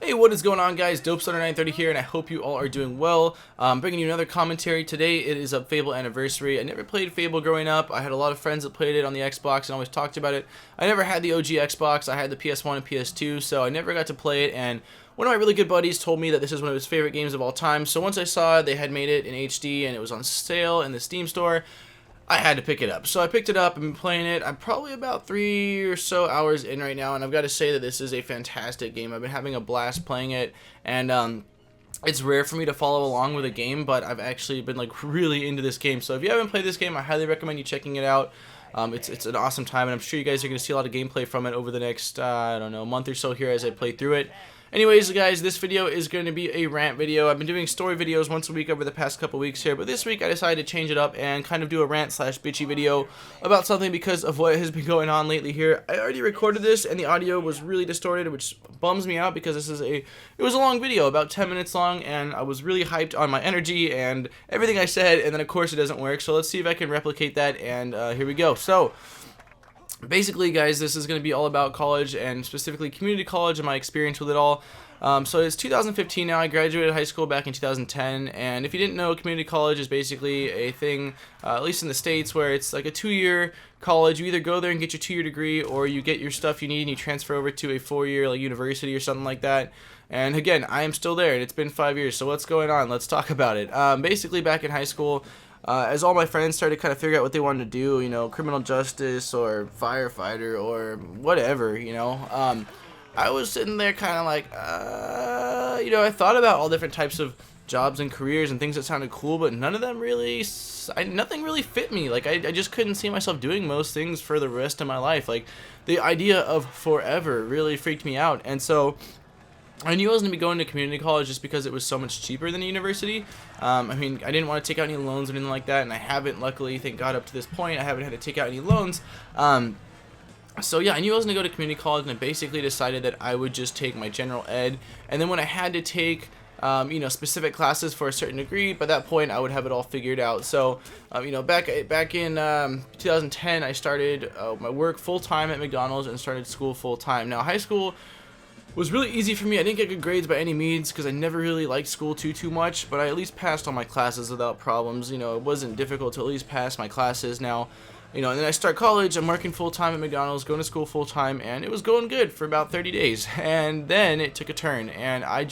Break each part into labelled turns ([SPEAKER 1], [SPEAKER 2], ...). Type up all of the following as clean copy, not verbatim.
[SPEAKER 1] Hey, what is going on, guys? Dopester930 here, and I hope you all are doing well. Bringing you another commentary today. It is a Fable anniversary. I never played Fable growing up. I had a lot of friends that played it on the Xbox and always talked about it. I never had the OG Xbox. I had the PS1 and PS2, so I never got to play it. And one of my really good buddies told me that this is one of his favorite games of all time. So once I saw they had made it in HD and it was on sale in the Steam store, I had to pick it up. So I picked it up and been playing it. I'm probably about 3 or so hours in right now, and I've got to say that this is a fantastic game. I've been having a blast playing it, and it's rare for me to follow along with a game, but I've actually been like really into this game. So if you haven't played this game, I highly recommend you checking it out. It's an awesome time, and I'm sure you guys are going to see a lot of gameplay from it over the next, I don't know, month or so here as I play through it. Anyways, guys, this video is going to be a rant video. I've been doing story videos once a week over the past couple weeks here, but this week I decided to change it up and kind of do a rant slash bitchy video about something because of what has been going on lately here. I already recorded this and the audio was really distorted, which bums me out because it was a long video, about 10 minutes long, and I was really hyped on my energy and everything I said, and then of course it doesn't work. So let's see if I can replicate that, and here we go. So basically, guys, this is going to be all about college and specifically community college and my experience with it all. So it's 2015 now. I graduated high school back in 2010, and if you didn't know, community college is basically a thing, at least in the States, where it's like a 2-year college. You either go there and get your 2-year degree, or you get your stuff you need and you transfer over to a 4-year like university or something like that. And again, I am still there, and it's been 5 years, so what's going on? Let's talk about it. Basically, back in high school, as all my friends started to kind of figure out what they wanted to do, you know, criminal justice or firefighter or whatever, you know, I was sitting there kind of like, you know, I thought about all different types of jobs and careers and things that sounded cool, but none of them really, nothing really fit me. Like, I just couldn't see myself doing most things for the rest of my life. Like, the idea of forever really freaked me out, and so I knew I was going to be going to community college just because it was so much cheaper than a university. I mean, I didn't want to take out any loans or anything like that, and I haven't, luckily, thank God, up to this point, I haven't had to take out any loans. So yeah, I knew I was going to go to community college, and I basically decided that I would just take my general ed, and then when I had to take you know, specific classes for a certain degree, by that point I would have it all figured out. So you know, back in 2010, I started my work full-time at McDonald's and started school full-time. Now, high school was really easy for me. I didn't get good grades by any means because I never really liked school too much, but I at least passed all my classes without problems. You know, it wasn't difficult to at least pass my classes. Now, you know, and then I start college, I'm working full-time at McDonald's, going to school full-time, and it was going good for about 30 days, and then it took a turn, and I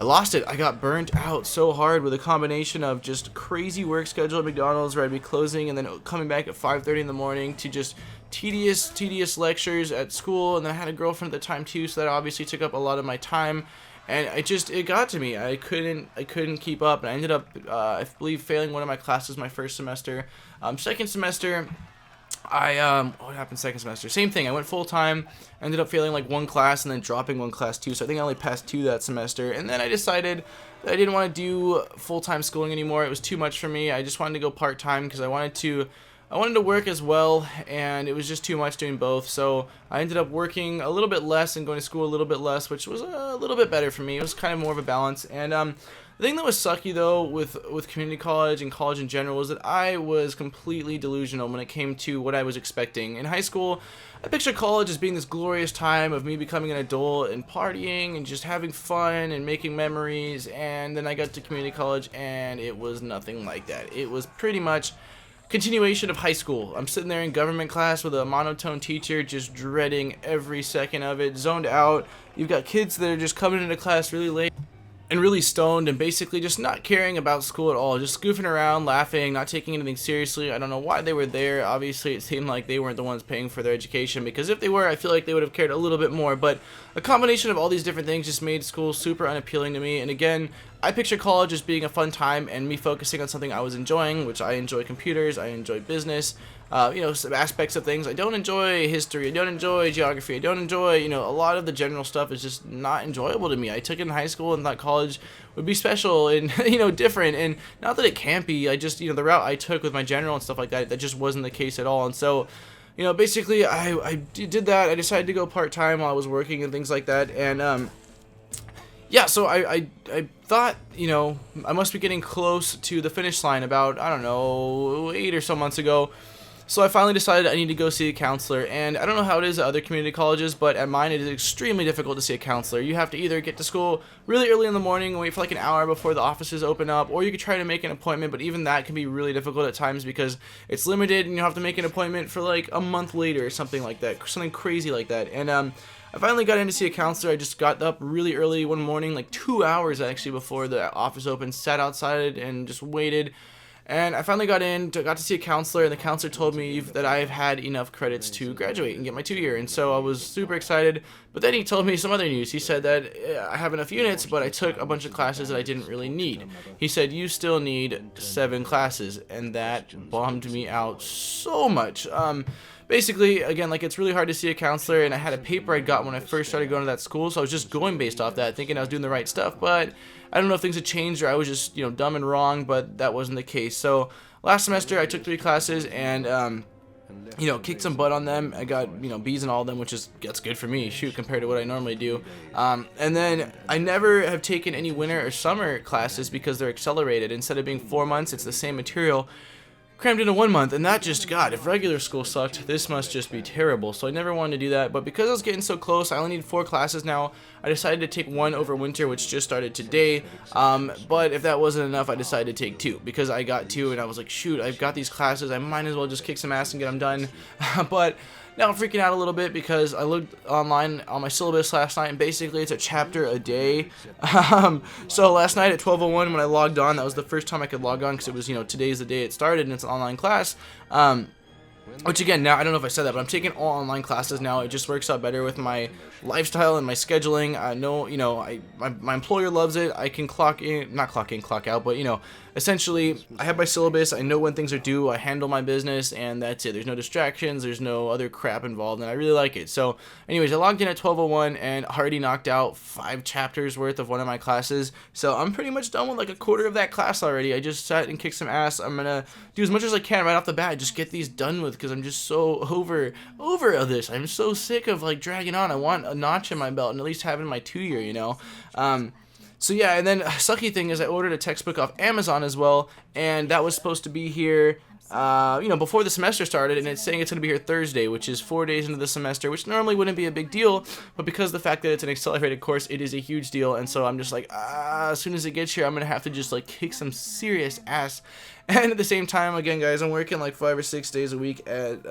[SPEAKER 1] lost it. I got burnt out so hard with a combination of just crazy work schedule at McDonald's where I'd be closing and then coming back at 5:30 in the morning to just tedious lectures at school, and then I had a girlfriend at the time too, so that obviously took up a lot of my time, and it got to me. I couldn't keep up, and I ended up I believe failing one of my classes my first semester. Second semester, what happened second semester? Same thing. I went full time, ended up failing like one class and then dropping one class too. So I think I only passed 2 that semester. And then I decided that I didn't want to do full-time schooling anymore. It was too much for me. I just wanted to go part-time because I wanted to work as well, and it was just too much doing both. So I ended up working a little bit less and going to school a little bit less, which was a little bit better for me. It was kind of more of a balance. And the thing that was sucky though with community college and college in general was that I was completely delusional when it came to what I was expecting. In high school, I pictured college as being this glorious time of me becoming an adult and partying and just having fun and making memories, and then I got to community college and it was nothing like that. It was pretty much continuation of high school. I'm sitting there in government class with a monotone teacher, just dreading every second of it, zoned out. You've got kids that are just coming into class really late and really stoned and basically just not caring about school at all, just goofing around, laughing, not taking anything seriously. I don't know why they were there. Obviously, it seemed like they weren't the ones paying for their education, because if they were, I feel like they would have cared a little bit more. But a combination of all these different things just made school super unappealing to me. And again, I picture college as being a fun time and me focusing on something I was enjoying, which I enjoy computers, I enjoy business, you know, some aspects of things. I don't enjoy history, I don't enjoy geography, I don't enjoy, you know, a lot of the general stuff is just not enjoyable to me. I took it in high school and thought college would be special and, you know, different, and not that it can't be. I just, you know, the route I took with my general and stuff like that, that just wasn't the case at all. And so, you know, basically I did that. I decided to go part-time while I was working and things like that, and yeah, so I thought, you know, I must be getting close to the finish line about, I don't know, 8 or so months ago. So I finally decided I need to go see a counselor, and I don't know how it is at other community colleges, but at mine it is extremely difficult to see a counselor. You have to either get to school really early in the morning and wait for like an hour before the offices open up, or you could try to make an appointment, but even that can be really difficult at times because it's limited and you have to make an appointment for like a month later or something like that, something crazy like that. And I finally got in to see a counselor. I just got up really early one morning, like 2 hours actually before the office opened, sat outside and just waited. And I finally got to see a counselor, and the counselor told me that I've had enough credits to graduate and get my 2-year, and so I was super excited. But then he told me some other news. He said that I have enough units, but I took a bunch of classes that I didn't really need. He said, you still need 7 classes, and that bummed me out so much. Basically, again, like, it's really hard to see a counselor, and I had a paper I got when I first started going to that school, so I was just going based off that, thinking I was doing the right stuff, but I don't know if things had changed or I was just, dumb and wrong, but that wasn't the case. So last semester I took 3 classes and, kicked some butt on them. I got, B's in all of them, that's good for me, shoot, compared to what I normally do. And then I never have taken any winter or summer classes because they're accelerated. Instead of being 4 months, it's the same material crammed into 1 month, and that just, God, if regular school sucked, this must just be terrible. So I never wanted to do that, but because I was getting so close, I only need 4 classes now. I decided to take 1 over winter, which just started today, but if that wasn't enough, I decided to take 2, because I got 2, and I was like, shoot, I've got these classes, I might as well just kick some ass and get them done. But now I'm freaking out a little bit because I looked online on my syllabus last night, and basically it's a chapter a day. So last night at 12:01 when I logged on, that was the first time I could log on because it was, today's the day it started and it's an online class. Which again, now I don't know if I said that, but I'm taking all online classes now. It just works out better with my lifestyle and my scheduling. I know, my employer loves it. I can clock in, not clock in, clock out, but essentially I have my syllabus. I know when things are due. I handle my business, and that's it. There's no distractions. There's no other crap involved, and I really like it. So, anyways, I logged in at 12:01 and already knocked out 5 chapters worth of one of my classes. So I'm pretty much done with like a quarter of that class already. I just sat and kicked some ass. I'm gonna do as much as I can right off the bat. Just get these done with, because I'm just so over this. I'm so sick of like dragging on. I want a notch in my belt and at least having my 2-year, So yeah, and then sucky thing is I ordered a textbook off Amazon as well, and that was supposed to be here before the semester started, and it's saying it's going to be here Thursday, which is 4 days into the semester, which normally wouldn't be a big deal, but because of the fact that it's an accelerated course, it is a huge deal. And so I'm just like, as soon as it gets here, I'm going to have to just like kick some serious ass. And at the same time, again, guys, I'm working like 5 or 6 days a week at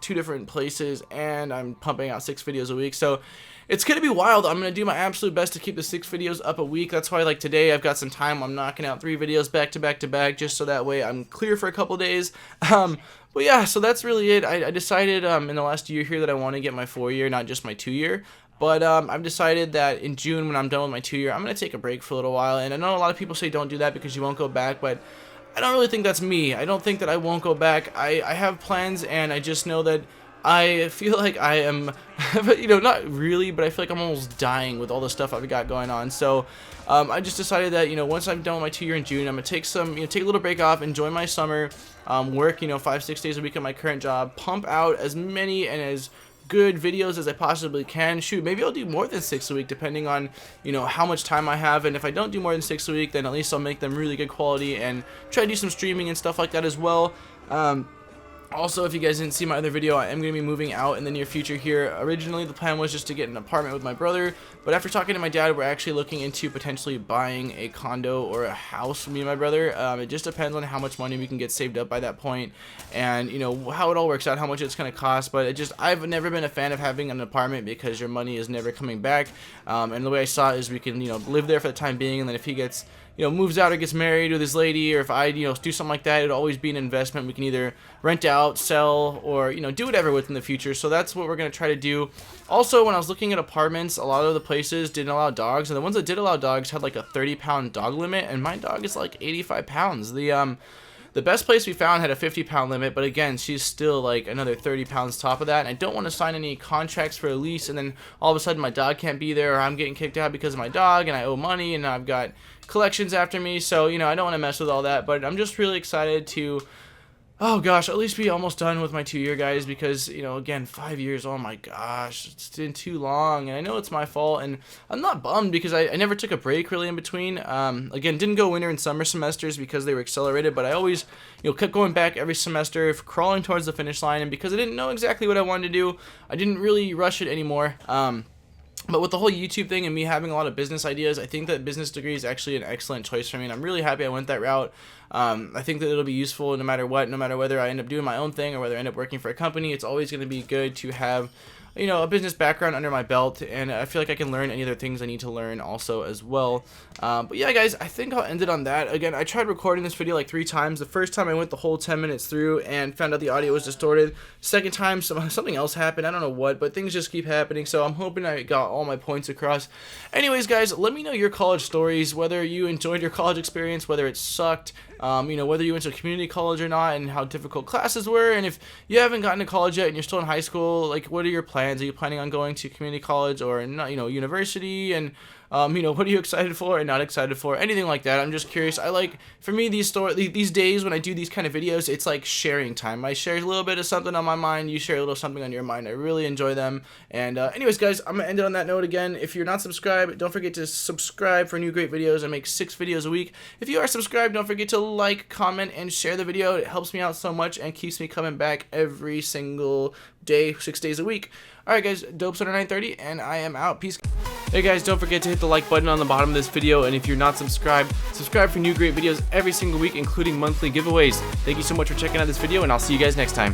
[SPEAKER 1] 2 different places, and I'm pumping out 6 videos a week. So it's going to be wild. I'm going to do my absolute best to keep the 6 videos up a week. That's why, like, today I've got some time. I'm knocking out 3 videos back to back to back, just so that way I'm clear for a couple days. But yeah, so that's really it. I decided in the last year here that I want to get my 4-year, not just my 2-year. But I've decided that in June, when I'm done with my 2-year, I'm going to take a break for a little while. And I know a lot of people say don't do that because you won't go back, but I don't really think that's me. I don't think that I won't go back. I have plans, and I just know that I feel like I am, not really, but I feel like I'm almost dying with all the stuff I've got going on. So I just decided that, once I'm done with my 2-year in June, I'm going to take take a little break off, enjoy my summer, work, 5-6 days a week at my current job, pump out as many and as good videos as I possibly can. Shoot, maybe I'll do more than 6 a week depending on, how much time I have. And if I don't do more than 6 a week, then at least I'll make them really good quality and try to do some streaming and stuff like that as well. Also, if you guys didn't see my other video, I am going to be moving out in the near future here. Originally, the plan was just to get an apartment with my brother, but after talking to my dad, we're actually looking into potentially buying a condo or a house for me and my brother. It just depends on how much money we can get saved up by that point, and, how it all works out, how much it's going to cost. But I've never been a fan of having an apartment because your money is never coming back, and the way I saw it is we can, live there for the time being, and then if he gets moves out or gets married with his lady, or if I, do something like that, it'll always be an investment. We can either rent out, sell, or, do whatever with in the future. So that's what we're going to try to do. Also, when I was looking at apartments, a lot of the places didn't allow dogs, and the ones that did allow dogs had like a 30-pound dog limit, and my dog is like 85 pounds. The best place we found had a 50-pound limit, but again, she's still like another 30 pounds top of that, and I don't want to sign any contracts for a lease, and then all of a sudden my dog can't be there, or I'm getting kicked out because of my dog, and I owe money, and I've got collections after me. So, I don't want to mess with all that, but I'm just really excited to oh gosh, at least be almost done with my 2 year, guys, because, you know, again, 5 years, oh my gosh, it's been too long, and I know it's my fault, and I'm not bummed because I never took a break really in between. Again, didn't go winter and summer semesters because they were accelerated, but I always, you know, kept going back every semester, crawling towards the finish line, and because I didn't know exactly what I wanted to do, I didn't really rush it anymore. But with the whole YouTube thing and me having a lot of business ideas, I think that business degree is actually an excellent choice for me, and I'm really happy I went that route. I think that it'll be useful no matter what, no matter whether I end up doing my own thing or whether I end up working for a company. It's always going to be good to have, you know, a business background under my belt, and I feel like I can learn any other things I need to learn also as well. But yeah, guys, I think I'll end it on that. Again, I tried recording this video like 3 times. The first time I went the whole 10 minutes through and found out the audio was distorted. Second time, something else happened. I don't know what, but things just keep happening, so I'm hoping I got all my points across. Anyways, guys, let me know your college stories, whether you enjoyed your college experience, whether it sucked, you know, whether you went to community college or not, and how difficult classes were, and if you haven't gotten to college yet and you're still in high school, like, what are your plans? Are you planning on going to community college or not, you know, university? And you know, what are you excited for and not excited for? Anything like that. I'm just curious. I like, for me, these days when I do these kind of videos, it's like sharing time. I share a little bit of something on my mind. You share a little something on your mind. I really enjoy them. And anyways, guys, I'm gonna end it on that note again. If you're not subscribed, don't forget to subscribe for new great videos. I make 6 videos a week. If you are subscribed, don't forget to like, comment, and share the video. It helps me out so much and keeps me coming back every single day, 6 days a week. Alright, guys, Dopes under 930, and I am out. Peace. Hey guys, don't forget to hit the like button on the bottom of this video, and if you're not subscribed, subscribe for new great videos every single week, including monthly giveaways. Thank you so much for checking out this video, and I'll see you guys next time.